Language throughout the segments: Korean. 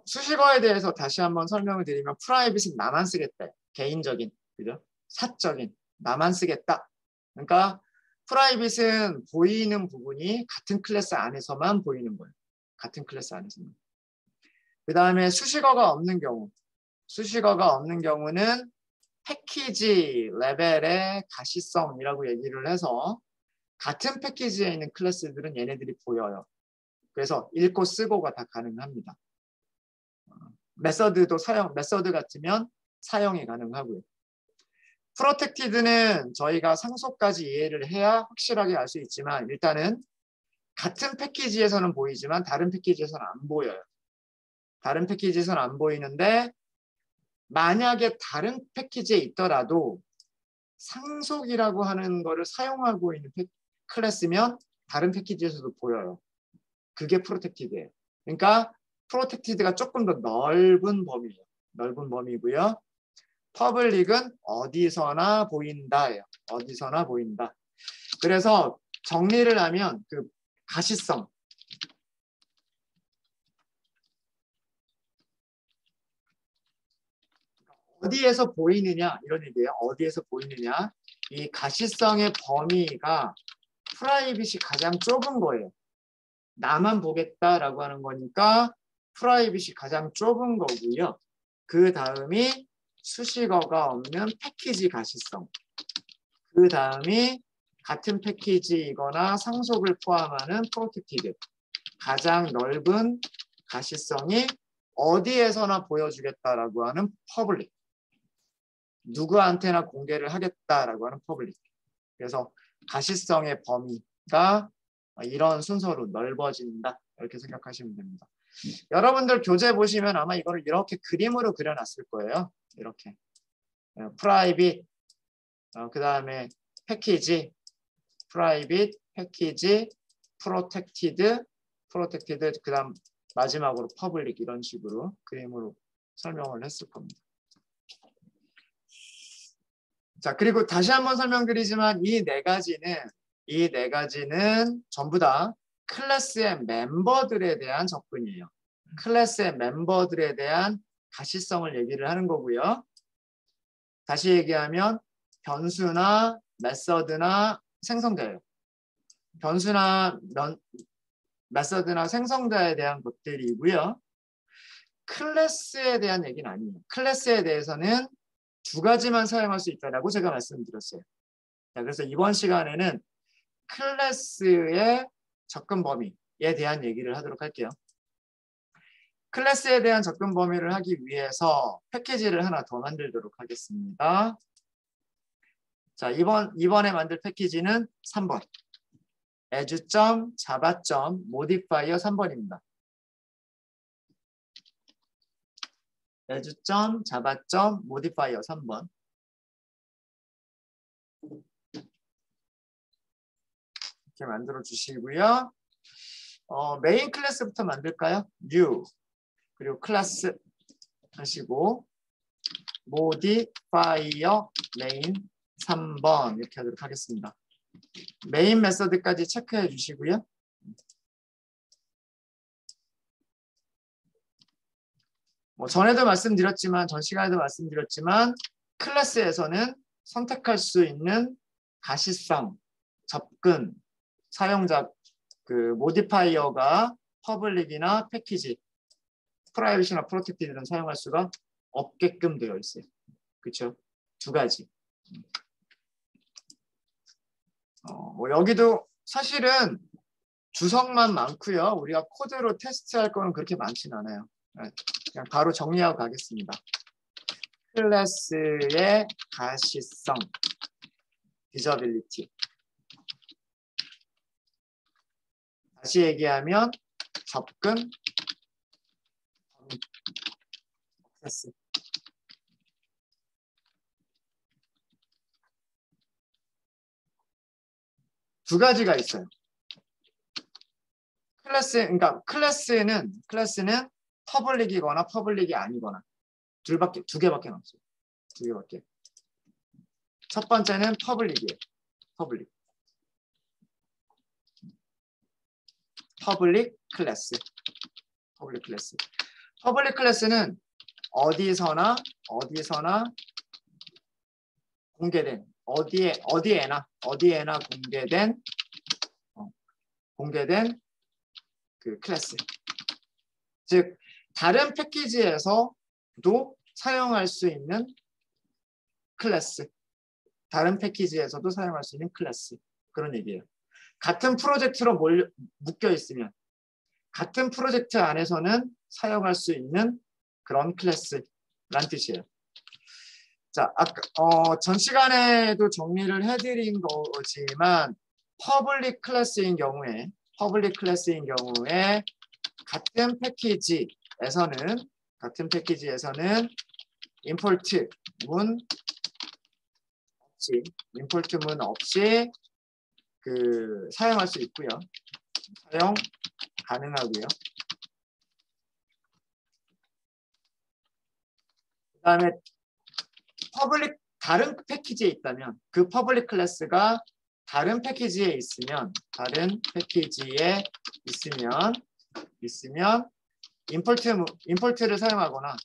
수식어에 대해서 다시 한번 설명을 드리면 프라이빗은 나만 쓰겠다. 개인적인, 그죠? 사적인, 나만 쓰겠다. 그러니까 프라이빗은 보이는 부분이 같은 클래스 안에서만 보이는 거예요. 같은 클래스 안에서만. 그 다음에 수식어가 없는 경우는 패키지 레벨의 가시성이라고 얘기를 해서 같은 패키지에 있는 클래스들은 얘네들이 보여요. 그래서 읽고 쓰고가 다 가능합니다. 메서드 같으면 사용이 가능하고요. 프로텍티드는 저희가 상속까지 이해를 해야 확실하게 알 수 있지만 일단은 같은 패키지에서는 보이지만 다른 패키지에서는 안 보여요. 다른 패키지에서는 안 보이는데 만약에 다른 패키지에 있더라도 상속이라고 하는 거를 사용하고 있는 클래스면 다른 패키지에서도 보여요. 그게 프로텍티드예요. 그러니까 프로텍티드가 조금 더 넓은 범위예요. 넓은 범위고요. 퍼블릭은 어디서나 보인다예요. 어디서나 보인다. 그래서 정리를 하면 그 가시성. 어디에서 보이느냐 이런 얘기예요. 어디에서 보이느냐. 이 가시성의 범위가 프라이빗이 가장 좁은 거예요. 나만 보겠다라고 하는 거니까 프라이빗이 가장 좁은 거고요. 그 다음이 수식어가 없는 패키지 가시성. 그 다음이 같은 패키지이거나 상속을 포함하는 프로텍티드. 가장 넓은 가시성이 어디에서나 보여주겠다라고 하는 퍼블릭. 누구한테나 공개를 하겠다라고 하는 퍼블릭. 그래서 가시성의 범위가 이런 순서로 넓어진다. 이렇게 생각하시면 됩니다. 여러분들 교재 보시면 아마 이거를 이렇게 그림으로 그려놨을 거예요. 이렇게. 프라이빗, 그 다음에 패키지, 프라이빗, 패키지, 프로텍티드, 그 다음 마지막으로 퍼블릭 이런 식으로 그림으로 설명을 했을 겁니다. 자, 그리고 다시 한번 설명드리지만 이 네 가지는 전부 다 클래스의 멤버들에 대한 접근이에요. 클래스의 멤버들에 대한 가시성을 얘기를 하는 거고요. 다시 얘기하면 변수나 메서드나 생성자예요. 변수나 메서드나 생성자에 대한 것들이고요. 클래스에 대한 얘기는 아니에요. 클래스에 대해서는 두 가지만 사용할 수 있다라고 제가 말씀드렸어요. 자, 그래서 이번 시간에는 클래스의 접근 범위에 대한 얘기를 하도록 할게요. 클래스에 대한 접근 범위를 하기 위해서 패키지를 하나 더 만들도록 하겠습니다. 자, 이번에 만들 패키지는 3번. as.java.modifier 3번입니다. as.java.modifier 3번. 이렇게 만들어 주시고요. 메인 클래스부터 만들까요? new 그리고 클래스 하시고 modifier main 3번 이렇게 하도록 하겠습니다. 메인 메서드까지 체크해 주시고요. 전에도 말씀드렸지만 전 시간에도 말씀드렸지만 클래스에서는 선택할 수 있는 가시성, 접근, 사용자 모디파이어가 퍼블릭이나 패키지, 프라이빗이나 프로텍티드는 사용할 수가 없게끔 되어 있어요. 그렇죠? 두 가지. 여기도 사실은 주석만 많고요. 우리가 코드로 테스트할 거는 그렇게 많진 않아요. 그냥 바로 정리하고 가겠습니다. 클래스의 가시성, 디저빌리티. 다시 얘기하면 접근, 액세스. 두 가지가 있어요. 그러니까 클래스는 퍼블릭이거나 퍼블릭이 아니거나 두 개밖에 없어요. 두 개밖에. 첫 번째는 퍼블릭이에요. 퍼블릭 클래스. 퍼블릭 클래스는 어디서나 공개된 어디에나 공개된 그 클래스. 즉 다른 패키지에서도 사용할 수 있는 클래스. 다른 패키지에서도 사용할 수 있는 클래스. 그런 얘기예요. 같은 프로젝트로 묶여 있으면 같은 프로젝트 안에서는 사용할 수 있는 그런 클래스란 뜻이에요. 자, 아까 전 시간에도 정리를 해드린 거지만 퍼블릭 클래스인 경우에 같은 패키지에서는 임포트 문 없이 사용할 수 있고요. 사용 가능하고요. 그다음에 다른 패키지에 있다면 그 퍼블릭 클래스가 다른 패키지에 있으면 임포트를 사용하거나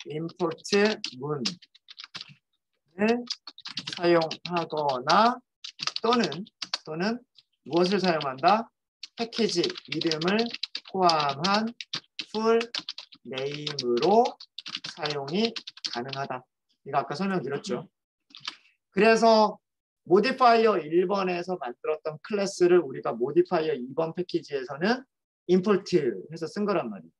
임포트 문을 사용하거나 또는 무엇을 사용한다? 패키지 이름을 포함한 풀 네임으로 사용이 가능하다. 이거 아까 설명드렸죠. 그래서 모디파이어 1번에서 만들었던 클래스를 우리가 모디파이어 2번 패키지에서는 임포트 해서 쓴 거란 말이에요.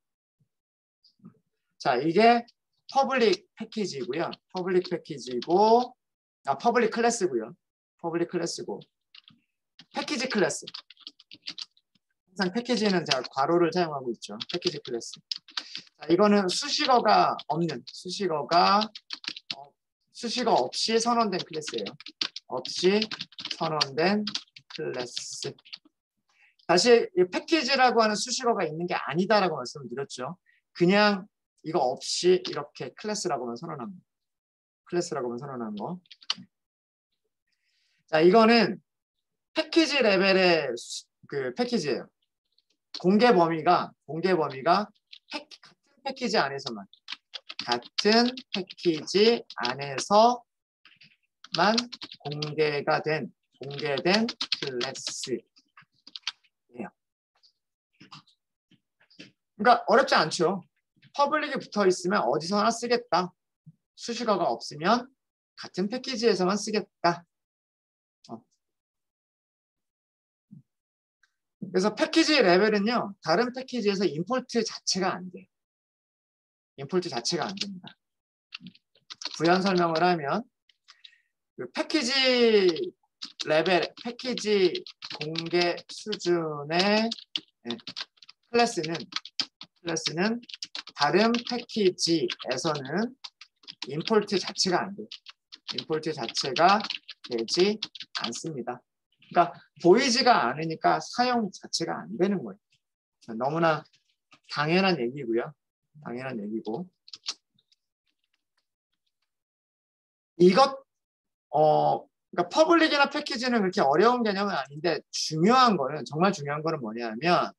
자, 이게 퍼블릭 패키지고요. 퍼블릭 클래스고요. 패키지 클래스. 항상 패키지는 제가 괄호를 사용하고 있죠. 패키지 클래스. 자, 이거는 수식어가 없이 선언된 클래스예요. 없이 선언된 클래스. 다시 이 패키지라고 하는 수식어가 있는 게 아니다라고 말씀을 드렸죠. 그냥 이거 없이 이렇게 클래스라고만 선언한 거. 자, 이거는 패키지 레벨의 패키지예요. 공개 범위가 같은 패키지 안에서만 공개된 클래스예요. 그러니까 어렵지 않죠. 퍼블릭이 붙어 있으면 어디서나 쓰겠다. 수식어가 없으면 같은 패키지에서만 쓰겠다. 그래서 패키지 레벨은요, 다른 패키지에서 임포트 자체가 안 돼요. 임포트 자체가 안 됩니다. 부연 설명을 하면 그 패키지 레벨, 패키지 공개 수준의 클래스는 다른 패키지에서는 임포트 자체가 안 돼요. 임포트 자체가 되지 않습니다. 그러니까 보이지가 않으니까 사용 자체가 안 되는 거예요. 너무나 당연한 얘기고요. 당연한 얘기고. 그러니까 퍼블릭이나 패키지는 그렇게 어려운 개념은 아닌데 정말 중요한 거는 뭐냐면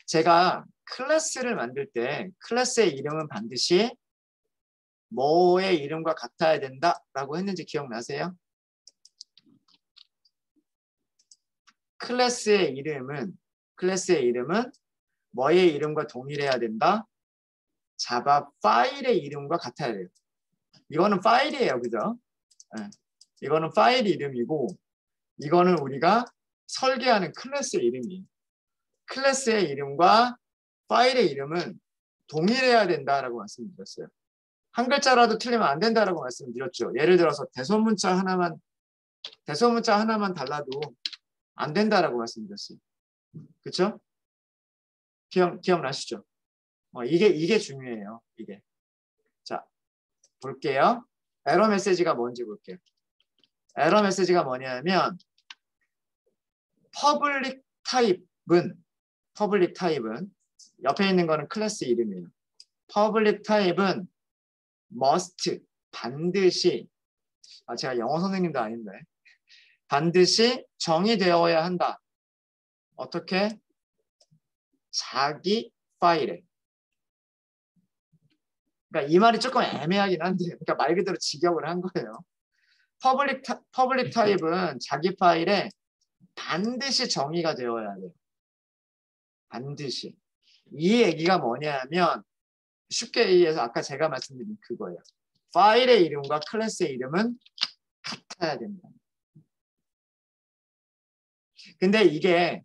제가 클래스를 만들 때 클래스의 이름은 반드시 뭐의 이름과 같아야 된다라고 했는지 기억나세요? 클래스의 이름은 뭐의 이름과 동일해야 된다? 자바 파일의 이름과 같아야 돼요. 이거는 파일이에요. 그죠? 네. 이거는 파일 이름이고 이거는 우리가 설계하는 클래스의 이름이에요. 클래스의 이름과 파일의 이름은 동일해야 된다라고 말씀드렸어요. 한 글자라도 틀리면 안 된다라고 말씀드렸죠. 예를 들어서 대소문자 하나만 달라도 안 된다라고 말씀드렸어요. 그렇죠? 기억나시죠? 이게 중요해요. 이게. 자, 볼게요. 에러 메시지가 뭔지 볼게요. 에러 메시지가 뭐냐면 퍼블릭 타입은 옆에 있는 거는 클래스 이름이에요. 퍼블릭 타입은 must 반드시 제가 영어 선생님도 아닌데 반드시 정의되어야 한다. 어떻게? 자기 파일에 그러니까 이 말이 조금 애매하긴 한데, 그러니까 말 그대로 직역을 한 거예요. 퍼블릭 타입은 자기 파일에 반드시 정의가 되어야 돼요. 반드시. 이 얘기가 뭐냐면 쉽게 얘기해서 아까 제가 말씀드린 그거예요. 파일의 이름과 클래스의 이름은 같아야 된다. 근데 이게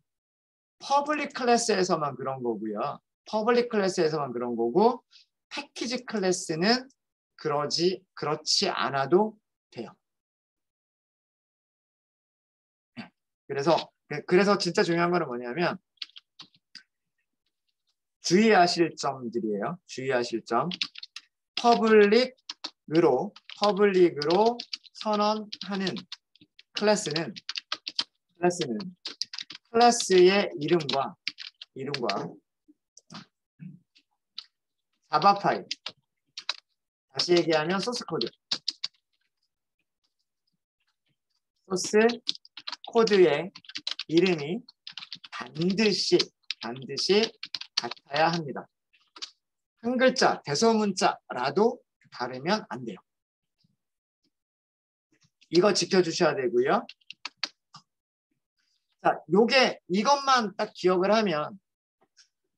퍼블릭 클래스에서만 그런 거고요. 퍼블릭 클래스에서만 그런 거고 패키지 클래스는 그렇지 않아도 돼요. 그래서 진짜 중요한 거는 뭐냐면 주의하실 점들이에요. 주의하실 점. 퍼블릭으로 선언하는 클래스는 클래스의 이름과 자바 파일, 다시 얘기하면 소스 코드의 이름이 반드시 같아야 합니다. 한 글자, 대소문자라도 다르면 안 돼요. 이거 지켜주셔야 되고요. 자, 이것만 딱 기억을 하면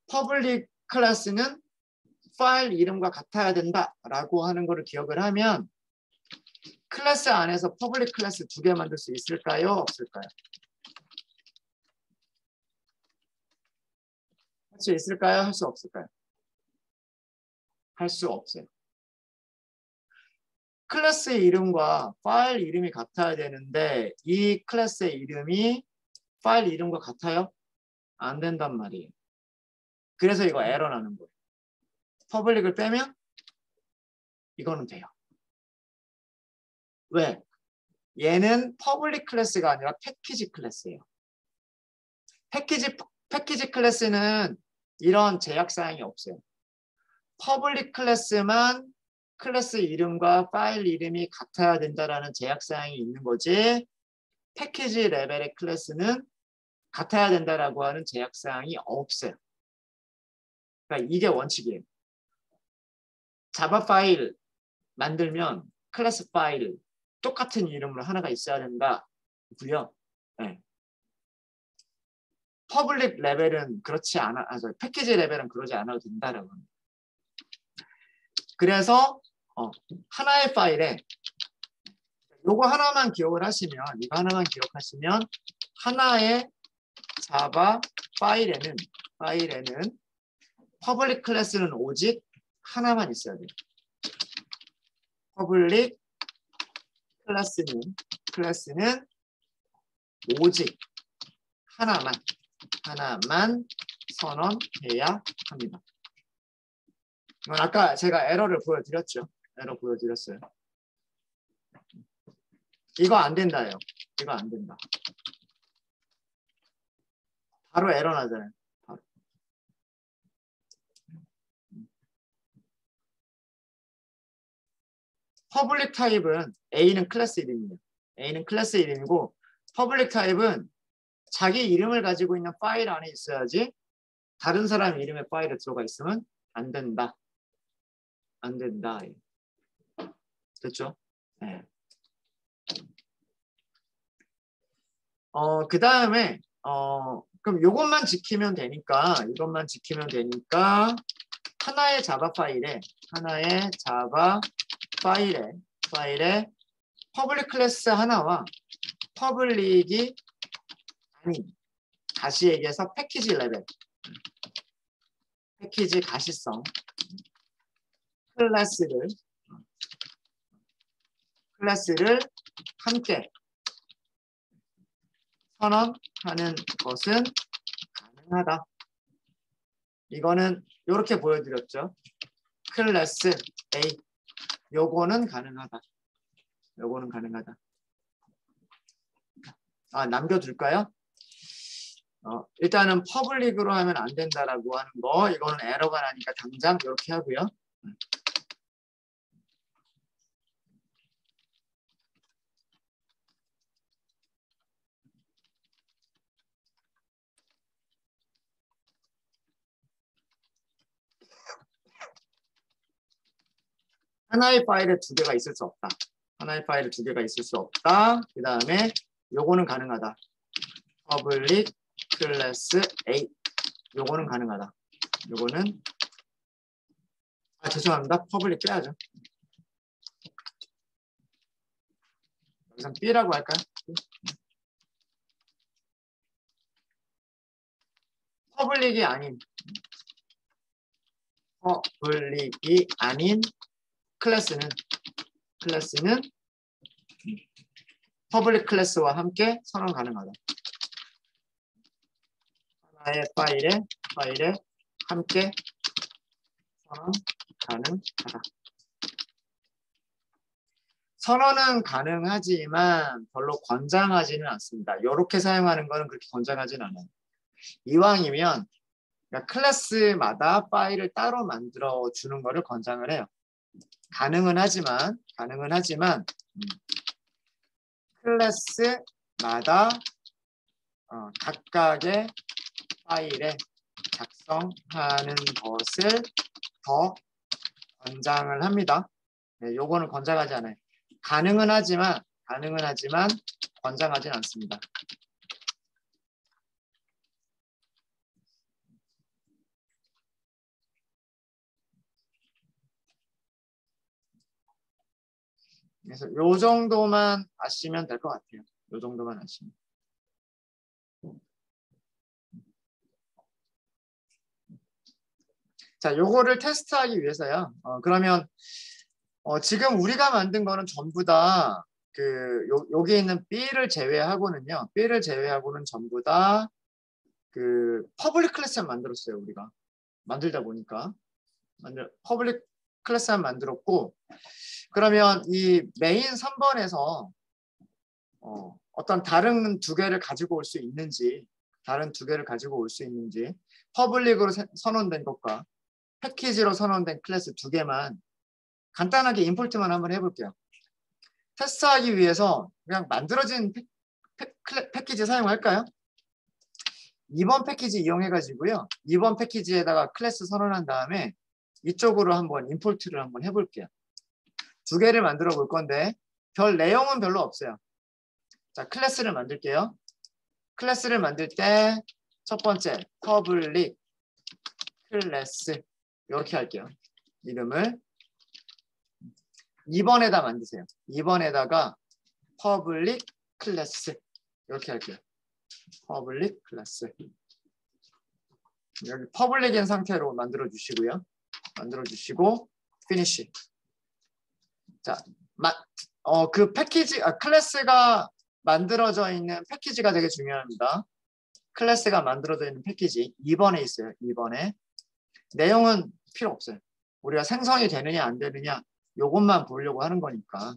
퍼블릭 클래스는 파일 이름과 같아야 된다라고 하는 거를 기억을 하면 클래스 안에서 퍼블릭 클래스 2개 만들 수 있을까요? 없을까요? 할 수 있을까요? 할 수 없을까요? 할 수 없어요. 클래스의 이름과 파일 이름이 같아야 되는데 이 클래스의 이름이 파일 이름과 같아요? 안 된단 말이에요. 그래서 이거 에러 나는 거예요. 퍼블릭을 빼면 이거는 돼요. 왜? 얘는 퍼블릭 클래스가 아니라 패키지 클래스예요. 패키지 클래스는 이런 제약 사항이 없어요. 퍼블릭 클래스만 클래스 이름과 파일 이름이 같아야 된다라는 제약 사항이 있는 거지. 패키지 레벨의 클래스는 같아야 된다라고 하는 제약 사항이 없어요. 그러니까 이게 원칙이에요. 자바 파일 만들면 클래스 파일 똑같은 이름으로 하나가 있어야 된다고요. 네. 퍼블릭 레벨은 그렇지 않아, 패키지 레벨은 그러지 않아도 된다라고 합니다. 그래서 하나의 파일에 요거 하나만 기억을 하시면, 이거 하나만 기억하시면 하나의 자바 파일에는 퍼블릭 클래스는 오직 하나만 있어야 돼요. 퍼블릭 클래스는 오직 하나만 선언해야 합니다. 이건 아까 제가 에러를 보여드렸죠. 에러 보여드렸어요. 이거 안 된다요. 이거 안 된다. 바로 에러 나잖아요. 바로. 퍼블릭 타입은 A는 클래스 이름이에요. A는 클래스 이름이고 퍼블릭 타입은 자기 이름을 가지고 있는 파일 안에 있어야지 다른 사람 이름의 파일에 들어가 있으면 안 된다. 안 된다. 됐죠? 네. 그 다음에 그럼 이것만 지키면 되니까 하나의 자바 파일에 퍼블릭 클래스 하나와 퍼블릭이 아닌, 다시 얘기해서 패키지 레벨, 패키지 가시성 클래스를 함께 선언하는 것은 가능하다. 이거는 이렇게 보여드렸죠. 클래스 A. 요거는 가능하다. 남겨둘까요? 일단은 퍼블릭으로 하면 안 된다라고 하는 거, 이거는 에러가 나니까 당장 이렇게 하고요. 하나의 파일에 두 개가 있을 수 없다. 하나의 파일에 두 개가 있을 수 없다. 그 다음에 요거는 가능하다. public class A. 요거는 가능하다. 요거는 죄송합니다. public 빼야죠. 여기서 B라고 할까요? 퍼블릭이 아닌 클래스는 퍼블릭 클래스와 함께 선언 가능하다. 하나의 파일에 함께 선언 가능하다. 선언은 가능하지만 별로 권장하지는 않습니다. 이렇게 사용하는 거는 그렇게 권장하지는 않아요. 이왕이면 그러니까 클래스마다 파일을 따로 만들어 주는 거를 권장을 해요. 가능은 하지만 클래스마다 각각의 파일에 작성하는 것을 더 권장을 합니다. 네, 요거는 권장하지 않아요. 가능은 하지만 권장하진 않습니다. 그래서 요 정도만 아시면 될 것 같아요. 요 정도만 아시면. 자, 요거를 테스트하기 위해서요. 그러면 지금 우리가 만든 거는 전부 다 여기 있는 B를 제외하고는요. B를 제외하고는 전부 다 퍼블릭 클래스만 만들었어요. 우리가 만들다 보니까 퍼블릭 클래스만 만들었고, 그러면 이 메인 3번에서 어떤 다른 두 개를 가지고 올 수 있는지, 퍼블릭으로 선언된 것과 패키지로 선언된 클래스 두 개만 간단하게 임포트만 한번 해볼게요. 테스트하기 위해서 그냥 만들어진 패키지 사용할까요? 2번 패키지 이용해가지고요. 2번 패키지에다가 클래스 선언한 다음에 이쪽으로 한번 임포트를 한번 해볼게요. 두 개를 만들어 볼 건데 별 내용은 별로 없어요. 자, 클래스를 만들게요. 클래스를 만들 때 첫 번째 public 클래스 이렇게 할게요. 이름을 2번에다 만드세요. 2번에다가 public 클래스 이렇게 할게요. public 클래스. 여기 퍼블릭인 상태로 만들어 주시고요. 만들어 주시고 finish. 자, 그 패키지 클래스가 만들어져 있는 패키지가 되게 중요합니다. 클래스가 만들어져 있는 패키지 2번에 있어요. 2번에 내용은 필요 없어요. 우리가 생성이 되느냐 안 되느냐 요것만 보려고 하는 거니까.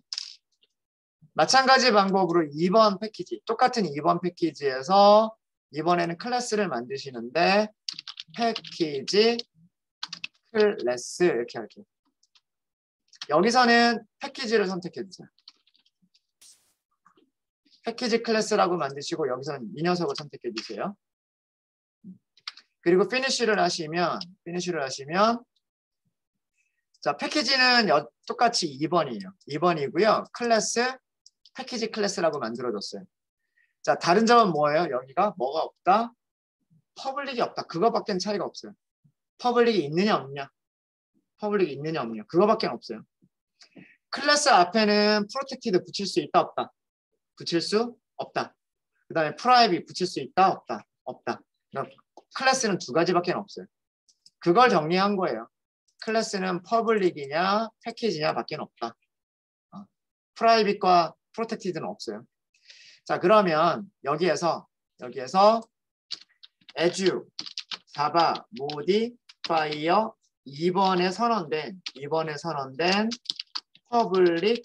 마찬가지 방법으로 2번 패키지, 똑같은 2번 패키지에서 이번에는 클래스를 만드시는데 패키지 클래스 이렇게 할게요. 여기서는 패키지를 선택해 주세요. 패키지 클래스라고 만드시고 여기서는 이 녀석을 선택해 주세요. 그리고 피니쉬를 하시면 자, 패키지는 똑같이 2번이에요. 2번이고요. 클래스 패키지 클래스라고 만들어줬어요. 자, 다른 점은 뭐예요? 여기가 뭐가 없다? 퍼블릭이 없다. 그거밖에 차이가 없어요. 퍼블릭이 있느냐 없냐? 그거밖에 없어요. 클래스 앞에는 프로텍티드 붙일 수 있다 없다? 붙일 수 없다. 그 다음에 프라이빗 붙일 수 있다 없다? 없다. 클래스는 두 가지밖에 없어요. 그걸 정리한 거예요. 클래스는 퍼블릭이냐 패키지냐 밖에 없다. 프라이빗과 프로텍티드는 없어요. 자, 그러면 여기에서 as 자바 모디파이어 2번에 선언된 퍼블릭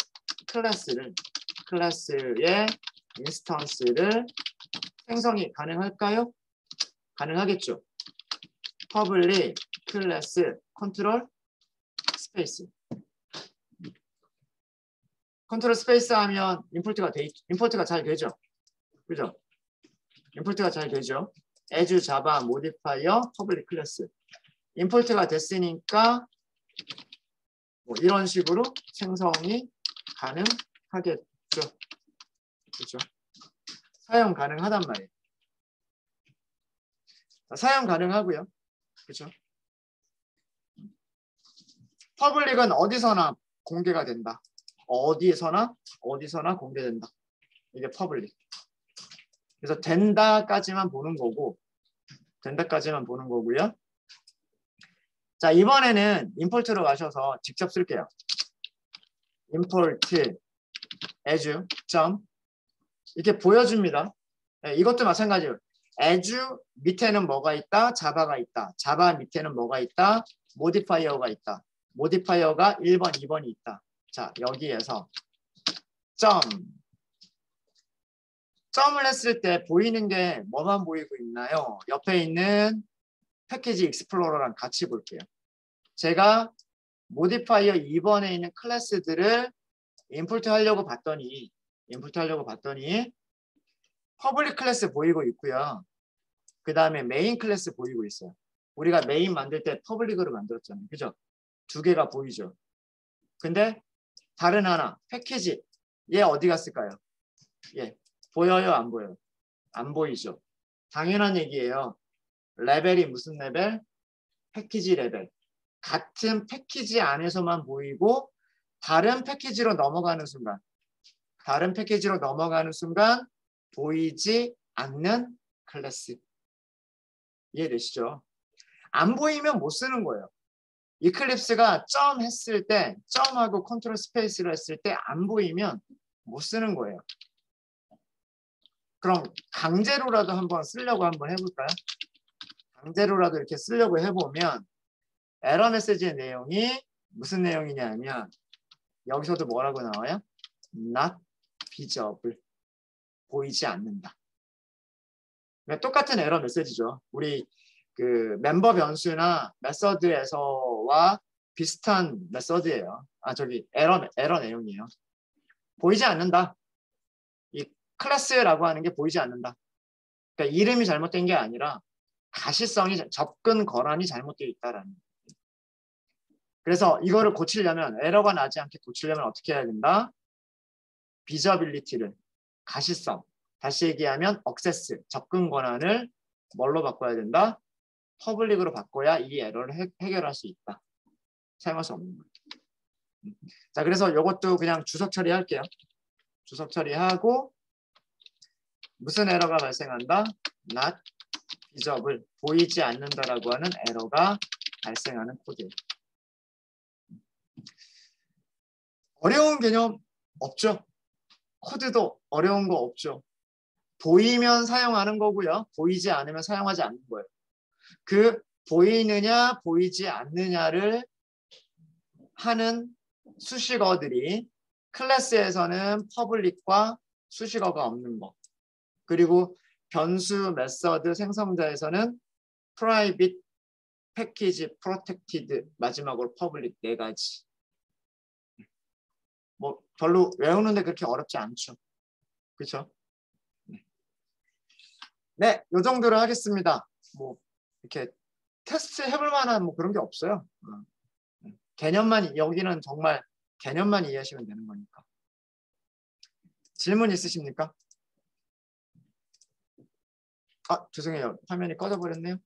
클래스의 인스턴스를 생성이 가능할까요? 가능하겠죠. 퍼블릭 클래스 컨트롤 스페이스. 컨트롤 스페이스 하면 임포트가 잘 되죠. 그죠? 임포트가 잘 되죠. as java modifier public class. 임포트가 됐으니까 뭐 이런 식으로 생성이 가능하겠죠. 그렇죠? 사용 가능하단 말이에요. 사용 가능하고요. 그렇죠? 퍼블릭은 어디서나 공개가 된다. 어디서나 공개된다. 이게 퍼블릭. 그래서 된다까지만 보는 거고, 된다까지만 보는 거고요. 자, 이번에는 임포트로 가셔서 직접 쓸게요. import as 점 이렇게 보여줍니다. 네, 이것도 마찬가지예요. as 밑에는 뭐가 있다? 자바가 있다. 자바 밑에는 뭐가 있다? 모디파이어가 있다. 모디파이어가 1번, 2번이 있다. 자, 여기에서 점을 했을 때 보이는 게 뭐만 보이고 있나요? 옆에 있는 패키지 익스플로러랑 같이 볼게요. 제가 모디파이어 2번에 있는 클래스들을 임포트 하려고 봤더니 퍼블릭 클래스 보이고 있고요. 그 다음에 메인 클래스 보이고 있어요. 우리가 메인 만들 때 퍼블릭으로 만들었잖아요. 그죠? 두 개가 보이죠. 근데 다른 하나 패키지 얘 어디 갔을까요? 예, 보여요? 안 보여요? 안 보이죠. 당연한 얘기예요. 레벨이 무슨 레벨? 패키지 레벨. 같은 패키지 안에서만 보이고 다른 패키지로 넘어가는 순간 보이지 않는 클래스. 이해되시죠? 안 보이면 못 쓰는 거예요. 이클립스가 점 했을 때, 점하고 컨트롤 스페이스를 했을 때 안 보이면 못 쓰는 거예요. 그럼 강제로라도 한번 쓰려고 한번 해볼까요? 강제로라도 이렇게 쓰려고 해보면 에러 메시지의 내용이 무슨 내용이냐면 여기서도 뭐라고 나와요? Not visible. 보이지 않는다. 그러니까 똑같은 에러 메시지죠. 우리 그 멤버 변수나 메서드에서와 비슷한 메서드예요. 에러 내용이에요. 보이지 않는다. 이 클래스라고 하는 게 보이지 않는다. 그러니까 이름이 잘못된 게 아니라 가시성이 접근 권한이 잘못되어 있다라는 거예요. 그래서 이거를 고치려면 에러가 나지 않게 고치려면 어떻게 해야 된다? 비저빌리티를 가시성 다시 얘기하면 억세스 접근 권한을 뭘로 바꿔야 된다? 퍼블릭으로 바꿔야 이 에러를 해결할 수 있다. 사용할 수 없는 거예요. 자, 그래서 이것도 그냥 주석 처리할게요. 주석 처리하고 무슨 에러가 발생한다? Not visible, 보이지 않는다라고 하는 에러가 발생하는 코드예요. 어려운 개념 없죠? 코드도 어려운 거 없죠? 보이면 사용하는 거고요. 보이지 않으면 사용하지 않는 거예요. 그 보이느냐 보이지 않느냐를 하는 수식어들이 클래스에서는 퍼블릭과 수식어가 없는 거, 그리고 변수 메서드 생성자에서는 프라이빗, 패키지, 프로텍티드, 마지막으로 퍼블릭 네 가지. 뭐 별로 외우는데 그렇게 어렵지 않죠. 그렇죠? 네, 요 정도로 하겠습니다. 뭐 이렇게 테스트 해볼 만한 뭐 그런 게 없어요. 개념만 여기는 정말 개념만 이해하시면 되는 거니까. 질문 있으십니까? 아, 죄송해요. 화면이 꺼져버렸네요.